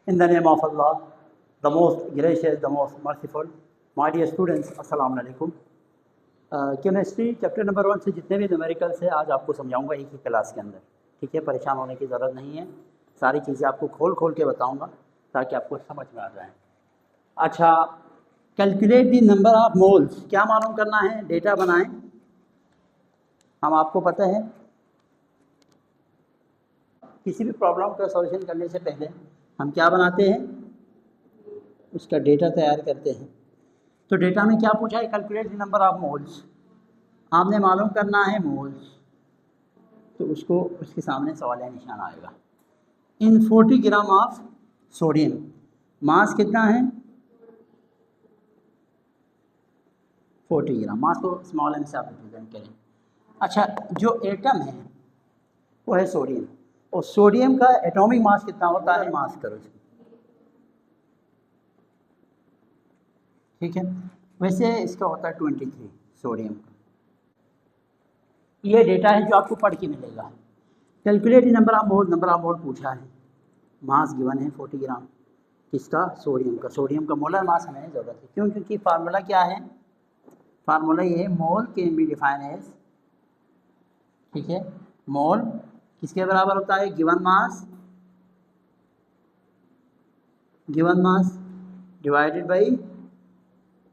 In the name of Allah, the most gracious, the most merciful. My dear students, अस्सलाम वालेकुम। Chemistry chapter number 1 से जितने भी numericals है आज आपको समझाऊंगा एक ही क्लास के अंदर। ठीक है, परेशान होने की ज़रूरत नहीं है, सारी चीज़ें आपको खोल खोल के बताऊंगा ताकि आपको समझ में आ जाए। अच्छा, calculate the number of moles, क्या मालूम करना है? डेटा बनाएं। हम आपको पता है किसी भी प्रॉब्लम का सॉल्यूशन करने से पहले हम क्या बनाते हैं? उसका डेटा तैयार करते हैं। तो डेटा में क्या पूछा है? Calculate the number of moles. आपने मालूम करना है मोल्स, तो उसको उसके सामने सवाल या निशान आएगा। इन 40 ग्राम ऑफ सोडियम, मास कितना है? 40 ग्राम। मास को स्मॉल एम से आप रिप्रेजेंट करें। अच्छा, जो एटम है वो है सोडियम, और सोडियम का एटॉमिक मास कितना होता है? मास करो इसको। ठीक है, वैसे इसका होता है 23 सोडियम का। ये डेटा है जो आपको पढ़ के मिलेगा। Calculate number of mole, number of mole पूछा है, मास गिवन है 40 ग्राम। किसका? सोडियम का। सोडियम का मोलर मास हमें ज़रूरत है, क्यों? क्योंकि फार्मूला क्या है? फार्मूला ये है, मोल कैन बी डिफाइन एज, ठीक है, मोल किसके बराबर होता है? Given mass divided by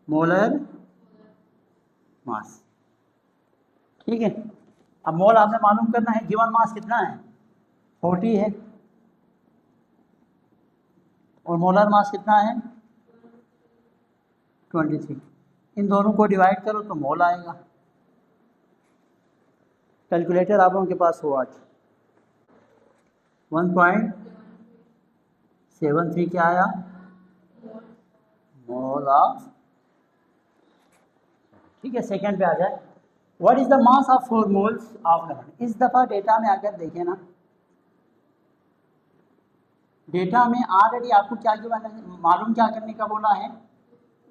molar mass. ठीक है, अब मोल आपने मालूम करना है, गिवन मास कितना है? 40 है, और मोलर मास कितना है? 23। इन दोनों को डिवाइड करो तो मोल आएगा। कैलकुलेटर आप लोगों के पास हो आज? 1.73 क्या आया? Mole of. ठीक है, सेकंड पे आ जाए। What is the mass of 4 moles of lemon? इस दफ़ा डेटा में आकर देखें ना, डेटा में ऑलरेडी आपको क्या गिवन है, मालूम क्या करने का बोला है?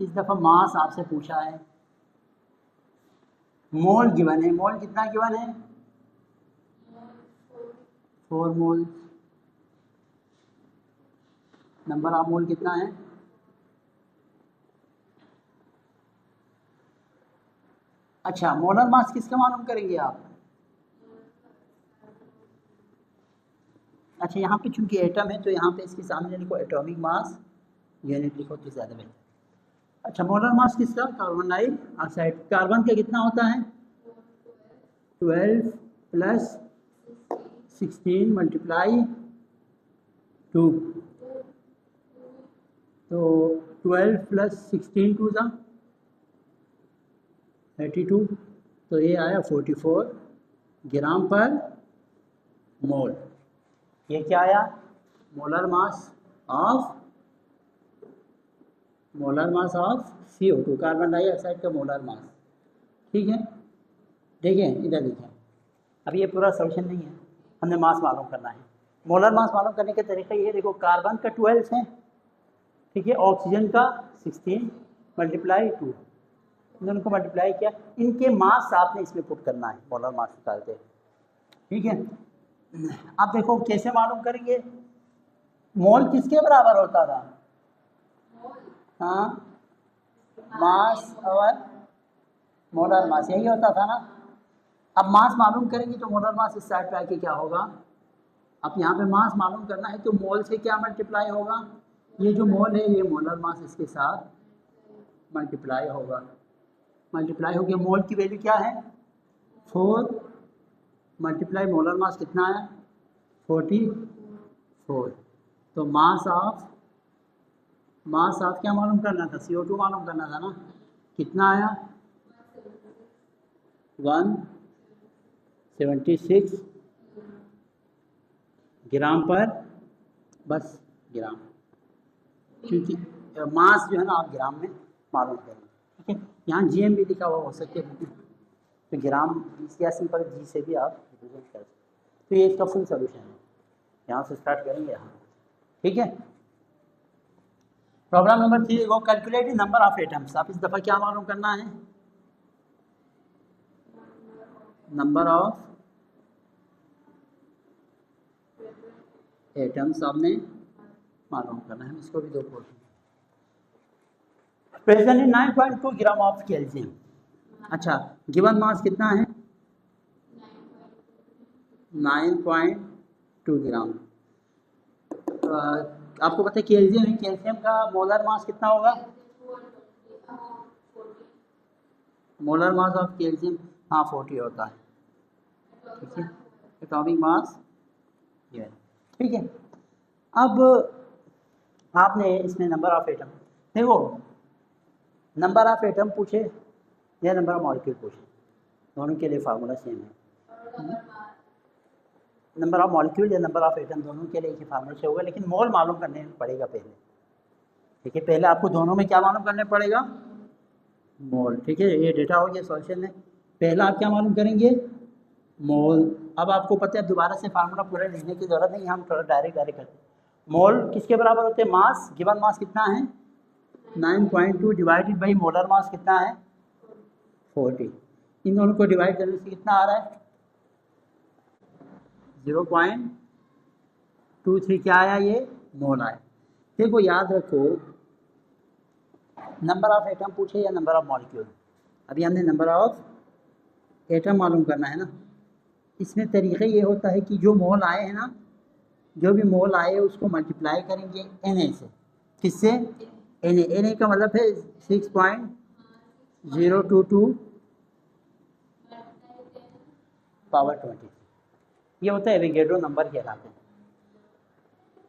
इस दफ़ा मास आपसे पूछा है, मोल गिवन है। मोल कितना गिवन है? 4 मोल। नंबर ऑफ मोल कितना है? अच्छा, मोलर मास किसका मालूम करेंगे आप? अच्छा, यहाँ पे चूंकि एटम है तो यहाँ पे इसके सामने लिखो एटॉमिक मास, यूनिट लिखो तो ज़्यादा बेहतर। अच्छा, मोलर मास किसका? Carbon dioxide. कार्बन का कितना होता है? 12 प्लस 16 मल्टीप्लाई 2, तो 12 प्लस 16 टू ज़ा 32, तो ये आया 44 ग्राम पर मोल। ये क्या आया? Molar mass of CO2, carbon dioxide का मोलर मास। ठीक है, देखें इधर देखें, अब ये पूरा सॉल्यूशन नहीं है, हमने मास मालूम करना है। मोलर मास मालूम करने का तरीका ये है, देखो कार्बन का 12 है, ठीक है, ऑक्सीजन का 16 मल्टीप्लाई 2, दोनों को मल्टीप्लाई किया, इनके मास आपने इसमें पुट करना है, मोलर मास निकालते हैं। ठीक है, अब देखो कैसे मालूम करेंगे? मोल किसके बराबर होता था? हाँ, मास और मोलर मास, यही होता था ना। अब मास मालूम करेंगे तो मोलर मास इस साइड पे आके क्या होगा? अब यहाँ पे मास मालूम करना है तो मोल से क्या मल्टीप्लाई होगा? ये जो मोल है ये मोलर मास इसके साथ मल्टीप्लाई होगा। मल्टीप्लाई हो गया, मोल की वैल्यू क्या है? 4 मल्टीप्लाई मोलर मास कितना है? 44। तो मास ऑफ क्या मालूम करना था? CO2 मालूम करना था ना। कितना आया? 176 ग्राम पर, बस ग्राम, क्योंकि मास जो है ना आप ग्राम में मालूम करेंगे। ठीक है, यहाँ GM भी लिखा हुआ हो सकते हैं, तो ग्राम या सिंपल G से भी आप रिप्रेजेंट कर सकते। तो ये इसका फुल सोल्यूशन है, यहाँ से स्टार्ट करेंगे यहाँ। ठीक है, प्रॉब्लम नंबर 3 वो कैलकुलेट नंबर ऑफ एटम्स। आप इस दफ़ा क्या मालूम करना है? नंबर ऑफ एटम्स आपने मालूम करना है, हम इसको भी दो बोल दें। Present in 9.2 gram of calcium. अच्छा, गिवन मास कितना है? 9.2 ग्राम। आपको पता है कैल्शियम है, कैल्शियम का मोलर मास कितना होगा? मोलर मास ऑफ कैल्शियम 40 होता है, ठीक है। एटॉमिक मास ये, ठीक है। अब आपने इसमें नंबर ऑफ एटम, देखो नंबर ऑफ एटम पूछे या नंबर ऑफ मॉलिक्यूल पूछे, दोनों के लिए फार्मूला सेम है। नंबर ऑफ मॉलिक्यूल या नंबर ऑफ एटम दोनों के लिए एक ही फार्मूला से होगा, लेकिन मोल मालूम करने पड़ेगा पहले, ठीक है। पहले आपको दोनों में क्या मालूम करने पड़ेगा? मोल, ठीक है। ये डेटा हो गया सॉल्यूशन में। पहला आप क्या मालूम करेंगे? मोल। अब आपको पता है दोबारा से फार्मूला पूरा लिखने की जरूरत नहीं, हम थोड़ा डायरेक्ट करते हैं। मोल किसके बराबर होते हैं? मास। गिवन मास कितना है? 9.2 डिवाइडेड बाई मोलर मास कितना है? 40। इन दोनों को डिवाइड करने से कितना आ रहा है? 0.23 क्या आया? ये मोल आया। देखो याद रखो, नंबर ऑफ एटम पूछे या नंबर ऑफ मॉलिक्यूल, अभी हमने नंबर ऑफ एटम मालूम करना है ना। इसमें तरीक़ा ये होता है कि जो मोल आए हैं ना, जो भी मोल आए उसको मल्टीप्लाई करेंगे Na से। किससे? Na का मतलब है 6.022 पावर 20। ये होता है एवोगैड्रो नंबर कहलाते हैं,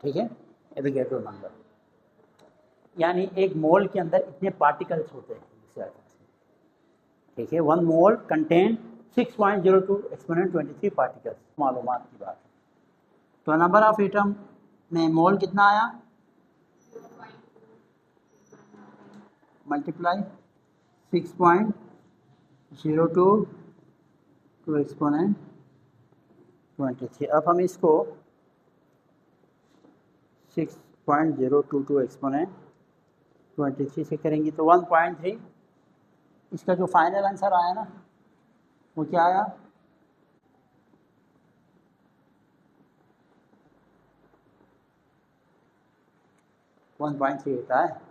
ठीक है। एवोगैड्रो नंबर यानी एक मोल के अंदर इतने पार्टिकल्स होते हैं, ठीक है। 1 मोल कंटेन 6.02 एक्सपोनेंट 23 पार्टिकल्स। मालूमात की बात है। तो नंबर ऑफ एटम में मोल कितना आया? Multiply 6.02 to exponent 23। अब हम इसको 6.022 एक्सपोनेंट 23 से करेंगे तो 1.3। इसका जो फाइनल आंसर आया ना, वो क्या आया? 1.3 होता है।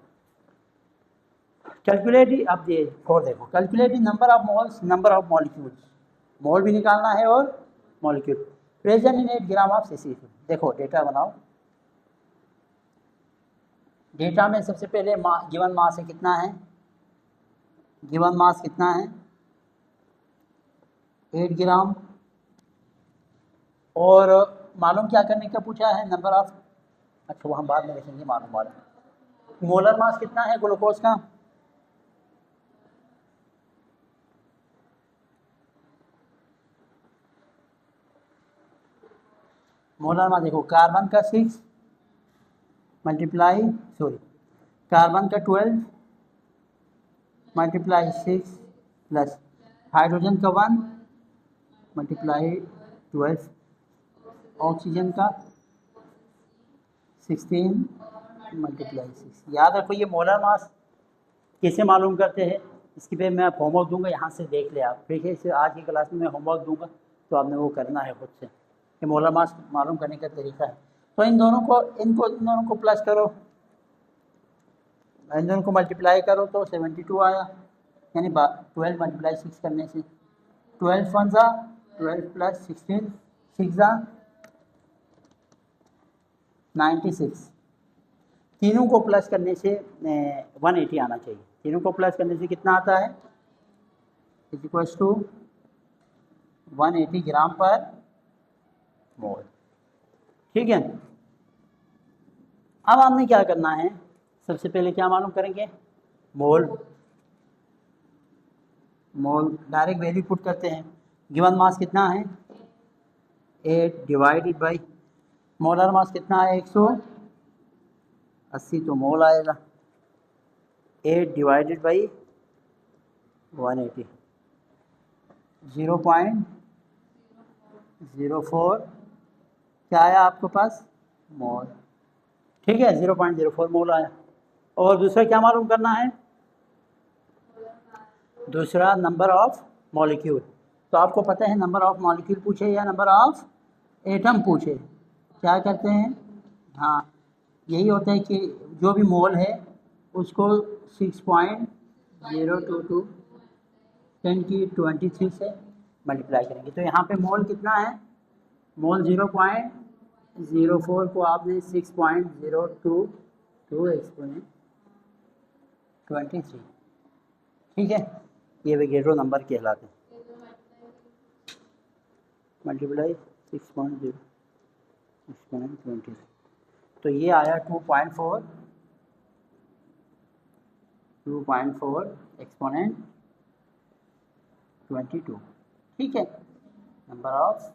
कैलकुलेटिव, अब ये और देखो, calculative number of moles, number of molecules. Mole भी निकालना है और molecule. Present in 8 gram of CC। देखो डेटा बनाओ। डेटा में सबसे पहले गिवन मास है कितना है? गिवन मास कितना है? 8 ग्राम। और मालूम क्या करने का पूछा है? नंबर ऑफ, अच्छा वो हम बाद में देखेंगे मालूम वाला। मोलर मास कितना है ग्लूकोज का? मोलर मास देखो, कार्बन का 6 मल्टीप्लाई कार्बन का 12 मल्टीप्लाई 6 प्लस हाइड्रोजन का 1 मल्टीप्लाई 12, ऑक्सीजन का 16 मल्टीप्लाई 6। याद रखो ये मोलर मास कैसे मालूम करते हैं, इसकी पे मैं होमवर्क दूंगा, यहाँ से देख ले आप, ठीक है। इसे आज की क्लास में मैं होमवर्क दूंगा तो आपने वो करना है खुद से, कि मोलर मास मालूम करने का तरीका है। तो इन दोनों को प्लस करो, इन दोनों को मल्टीप्लाई करो तो 72 आया, यानी 12 मल्टीप्लाई 6 करने से 12 फंजा 12 प्लस 16 6 96। तीनों को प्लस करने से 180 आना चाहिए। तीनों को प्लस करने से कितना आता है? इज इक्वल्स टू 180 ग्राम पर मोल, ठीक है। अब हमने क्या करना है? सबसे पहले क्या मालूम करेंगे? मोल। डायरेक्ट वैल्यू पुट करते हैं। गिवन मास कितना है? 8 डिवाइडेड बाई मोलर मास कितना है? 180, तो मोल आएगा 8 डिवाइडेड बाई 180, 0.04 क्या आया आपके पास? मोल, ठीक है। 0.04 मोल आया। और दूसरा क्या मालूम करना है? दूसरा नंबर ऑफ मॉलिक्यूल। तो आपको पता है नंबर ऑफ मॉलिक्यूल पूछे या नंबर ऑफ एटम पूछे, क्या करते हैं? हाँ, यही होता है कि जो भी मोल है उसको 6.022 10⁻23 से मल्टीप्लाई करेंगे। तो यहाँ पे मोल कितना है, मोल 0.04 को आपने 6.022 एक्सपोनेंट 23, ठीक है, ये वेगेड्रो नंबर कहलाते हैं। मल्टीप्लाई 6.0 एक्सपोनेंट 23, तो ये आया 2.4 एक्सपोनेंट 22, ठीक है, नंबर ऑफ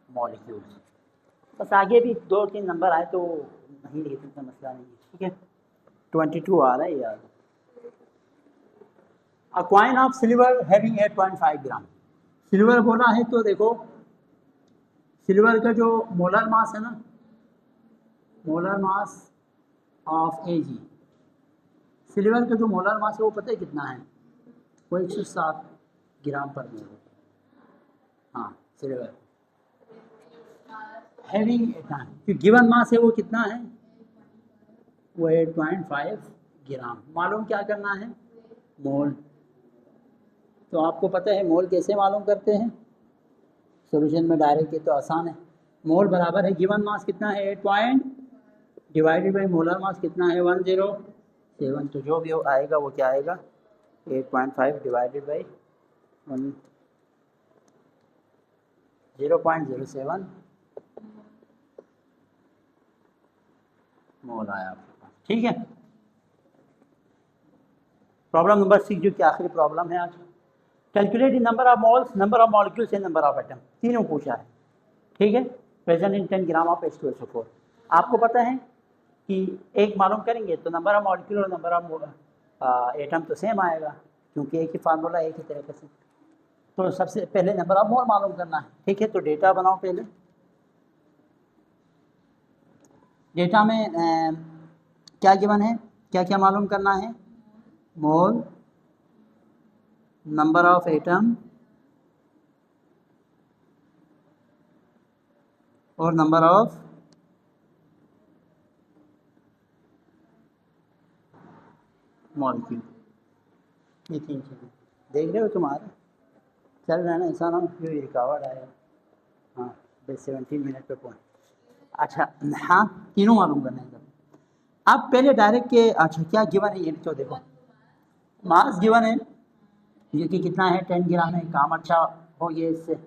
मॉलिक्यूल्स। बस आगे भी 2-3 नंबर आए तो नहीं लिखने का मसला नहीं है, ठीक है। 22 आ रहा है यार। अ coin of silver having 8.5 gram, silver बोला है तो देखो सिल्वर का जो मोलर मास है ना, molar mass of Ag, silver का जो मोलर मास है वो पता है कितना है, वो 107 ग्राम पर मोल। हाँ सिल्वर हैविंग जो गिवन मास है वो कितना है, वो 8.5 ग्राम। मालूम क्या करना है, मोल। तो आपको पता है मोल कैसे मालूम करते हैं, सॉल्यूशन में डायरेक्ट, ये तो आसान है। मोल बराबर है गिवन मास कितना है 8 point divided by molar mass कितना है 107, तो जो भी आएगा वो क्या आएगा 8.5 डिवाइडेड बाई 0.07 मोल आया आपके पास, ठीक है। प्रॉब्लम नंबर 6 जो कि आखिरी प्रॉब्लम है आज, calculate the number of moles, number of molecules and number of atom, तीनों पूछा है, ठीक है। Present in 10 gram of H2SO4। आपको पता है कि एक मालूम करेंगे तो नंबर ऑफ मॉलिक्यूल और नंबर ऑफ एटम तो सेम आएगा, क्योंकि एक ही फार्मूला एक ही तरीके से। तो सबसे पहले नंबर ऑफ मोल मालूम करना है, ठीक है। तो डेटा बनाओ पहले। डेटा में क्या गिवन है, क्या क्या मालूम करना है, मोल, नंबर ऑफ एटम और नंबर ऑफ मॉलिक्यूल, ये तीन चीज़ें देख रहे हो तुम्हारे चल रहा है ना, ऐसा ना क्यों रिकावट आएगा। हाँ बस 17 मिनट पे पहुँच। अच्छा हाँ तीनों मालूम करने हैं। अब पहले डायरेक्ट के, अच्छा क्या गिवन है ये तो देखो, मास गिवन है ये कि कितना है 10 ग्राम है, काम अच्छा हो ये इससे।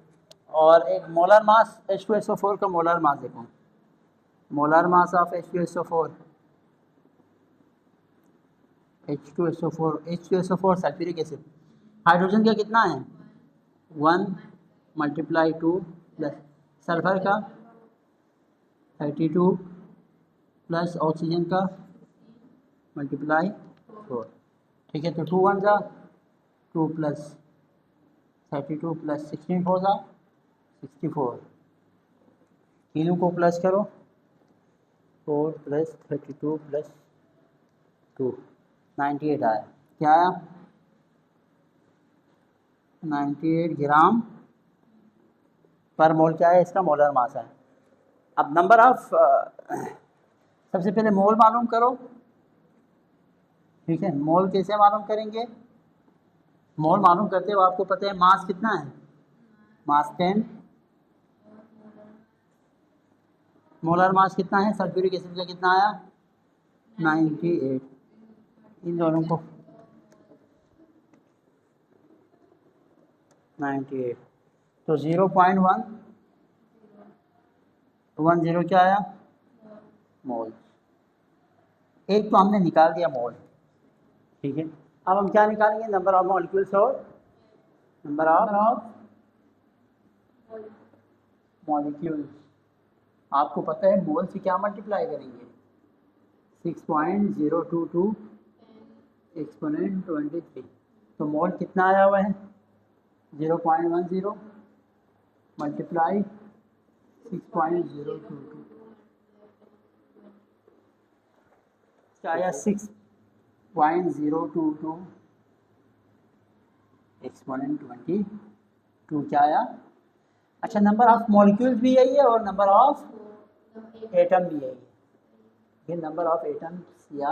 और एक मोलर मास H2SO4 का मोलर मास देखो, molar mass of H2SO4 sulphuric acid. Hydrogen का कितना है 1 × 2 प्लस सल्फर का 32 प्लस ऑक्सीजन का × 4, ठीक है। तो 2 1 जा 2 प्लस 32 प्लस 16 4 जा 64, तीनों को प्लस करो 4 प्लस 32 प्लस 2 98 आया। क्या आया 98 ग्राम पर मोल क्या है, इसका मोलर मास है। अब नंबर ऑफ सबसे पहले मोल मालूम करो, ठीक है। मोल कैसे मालूम करेंगे, मोल मालूम करते हो आपको पता है मास कितना है, मास 10, मोलर मास कितना है सल्फ्यूरिक एसिड का कितना आया 98, इन दोनों को 98, तो 0.110 क्या आया मोल। एक तो हमने निकाल दिया मोल, ठीक है। अब हम क्या निकालेंगे, नंबर ऑफ मॉलिक्यूल्स और नंबर ऑफ मॉलिक्यूल्स। आपको पता है मोल से क्या मल्टीप्लाई करेंगे 6.022 एक्सपोनेंट 23, तो मोल कितना आया हुआ है 0.10 मल्टीप्लाई 6.022, क्या आया 6.022 एक्सपोनेंट 22, क्या आया। अच्छा नंबर ऑफ मॉलिक्यूल्स भी यही है और नंबर ऑफ एटम भी यही है, ये नंबर ऑफ एटम्स या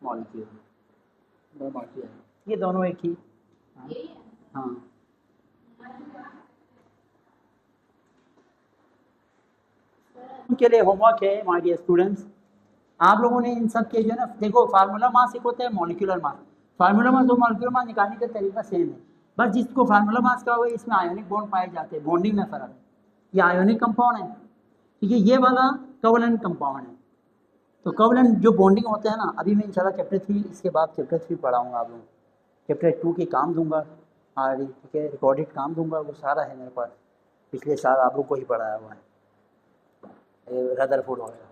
मॉलिक्यूल, ये दोनों एक ही। हाँ के लिए होमवर्क है माय डियर स्टूडेंट्स, आप लोगों ने इन सब के जो है ना, देखो फार्मूला मास एक होता है मॉलिक्यूलर मास, फार्मूला मास और मॉलिक्यूलर मास निकालने का तरीका सेम है, बस जिसको फार्मूला मास का हुआ इसमें आयोनिक बॉन्ड पाए जाते हैं, बॉन्डिंग में फर्क है, ये आयोनिक कंपाउंड है, ठीक है, ये वाला कोवलेंट कंपाउंड है। तो कोवलेंट जो बॉन्डिंग होते हैं ना, अभी मैं इंशाल्लाह चैप्टर 3 इसके बाद चैप्टर 3 पढ़ाऊँगा आप लोगों को, चैप्टर 2 के काम दूंगा ऑलरेडी, ठीक है, रिकॉर्डेड काम दूंगा, वो सारा है मेरे पास, पिछले साल आप लोग को ही पढ़ाया हुआ है रदरफोर्ड वगैरह।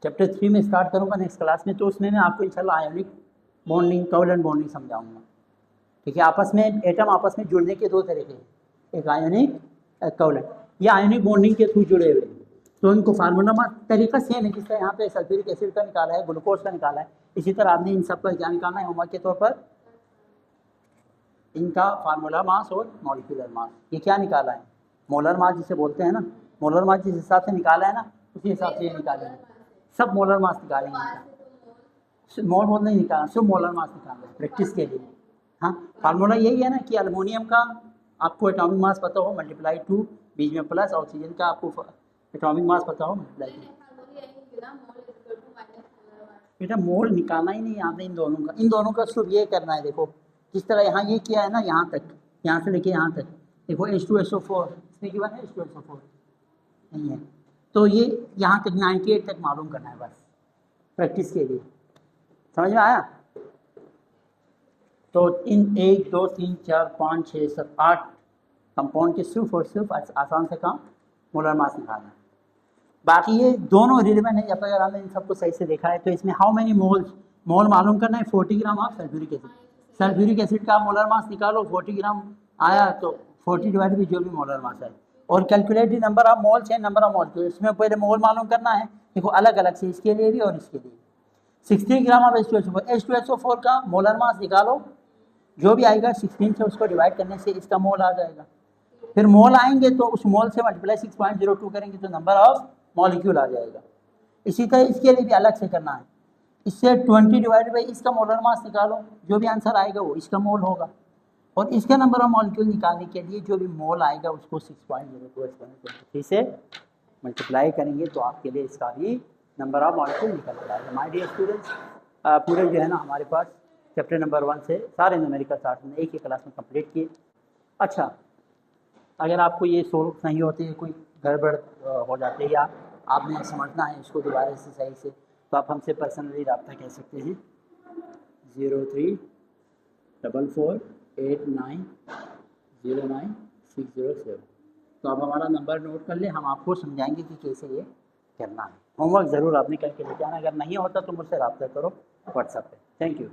चैप्टर 3 में स्टार्ट करूँगा नेक्स्ट क्लास में, तो उसमें मैं आपको इंशाल्लाह आयोनिक बॉन्डिंग कोवलेंट बॉन्डिंग समझाऊंगा, ठीक है। आपस में एटम आपस में जुड़ने के दो तरीके हैं, एक आयोनिक एक कोवलेंट, ये आयोनिक बॉन्डिंग के थ्रू जुड़े हुए हैं, तो इनको फार्मूला में तरीका सेम है, जिस तरह यहाँ पे सल्फ्यूरिक एसिड का निकाला है, ग्लूकोज का निकाला है, इसी तरह आपने इन सब का क्या निकालना है होमवर्क के तौर पर, इनका फार्मूला मास और मॉलिक्यूलर मास, ये क्या निकाला है मोलर मास जिसे बोलते हैं ना, मोलर मास जिस हिसाब से निकाला है ना उसी हिसाब से ये निकालेंगे, सब मोलर मास निकालेंगे, मोल मोल नहीं निकालना, सब मोलर मास निकालना है प्रैक्टिस के लिए। हाँ फार्मूला यही है ना कि एल्युमिनियम का आपको एटॉमिक मास पता हो मल्टीप्लाई 2, बीच में प्लस, ऑक्सीजन का आपको एटॉमिक मास पता हो मल्टीप्लाई 2। बेटा मोल निकालना ही नहीं यहाँ पे, इन दोनों का सिर्फ ये करना है, देखो जिस तरह यहाँ ये किया है ना, यहाँ तक, यहाँ से लेके यहाँ तक, देखो H2SO4 इसमें गिवन है, H2SO4 नहीं है, तो ये यहाँ तक 98 तक मालूम करना है बस प्रैक्टिस के लिए, समझ में आया। तो इन 1 2 3 4 5 6 7 8 कंपाउंड के सिर्फ और सिर्फ आसान से काम मोलर मास निकालना, बाकी ये दोनों रिलेवेंट है। अब अगर हमने इन सबको सही से देखा है तो इसमें हाउ मेनी मोल्स, मोल मालूम करना है 40 gram of sulphuric acid, sulphuric acid का मोलर मास निकालो, 40 ग्राम आया तो 40 डिवाइड बाई जो भी मोलर मास है, और calculate the number of moles है नंबर ऑफ मोल्स, इसमें पहले मोल मालूम करना है, देखो अलग अलग से इसके लिए भी और इसके लिए। 16 ग्राम ऑफ H2SO4 का मोलर मास निकालो, जो भी आएगा 16 से उसको डिवाइड करने से इसका मोल आ जाएगा, फिर मोल आएंगे तो उस मोल से मल्टीप्लाई 6.02 करेंगे तो नंबर ऑफ मॉलिक्यूल आ जाएगा। इसी तरह इसके लिए भी अलग से करना है, इससे 20 डिवाइड बाई इसका मोलर मास निकालो, जो भी आंसर आएगा वो इसका मोल होगा, और इसका नंबर ऑफ मॉलिक्यूल निकालने के लिए जो भी मोल आएगा उसको 6.02 से मल्टीप्लाई करेंगे तो आपके लिए इसका भी नंबर ऑफ मॉलिक्यूल निकल जाएगा। माय डियर स्टूडेंट्स, पूरे जो है ना हमारे पास चैप्टर नंबर 1 से सारे न्यूमेरिकल चार्ट में एक ही क्लास में कंप्लीट किए। अच्छा, अगर आपको ये सोल्व नहीं होते हैं, कोई गड़बड़ हो जाते हैं या आपने समझना है इसको दोबारा से सही से, तो आप हमसे पर्सनली रब्ता कह सकते हैं 034489090607। तो आप हमारा नंबर नोट कर लें, हम आपको समझाएंगे कि कैसे ये करना है। होमवर्क ज़रूर आपने करके लेके आना, अगर नहीं होता तो मुझसे रब्ता करो व्हाट्सएप पे। Thank you.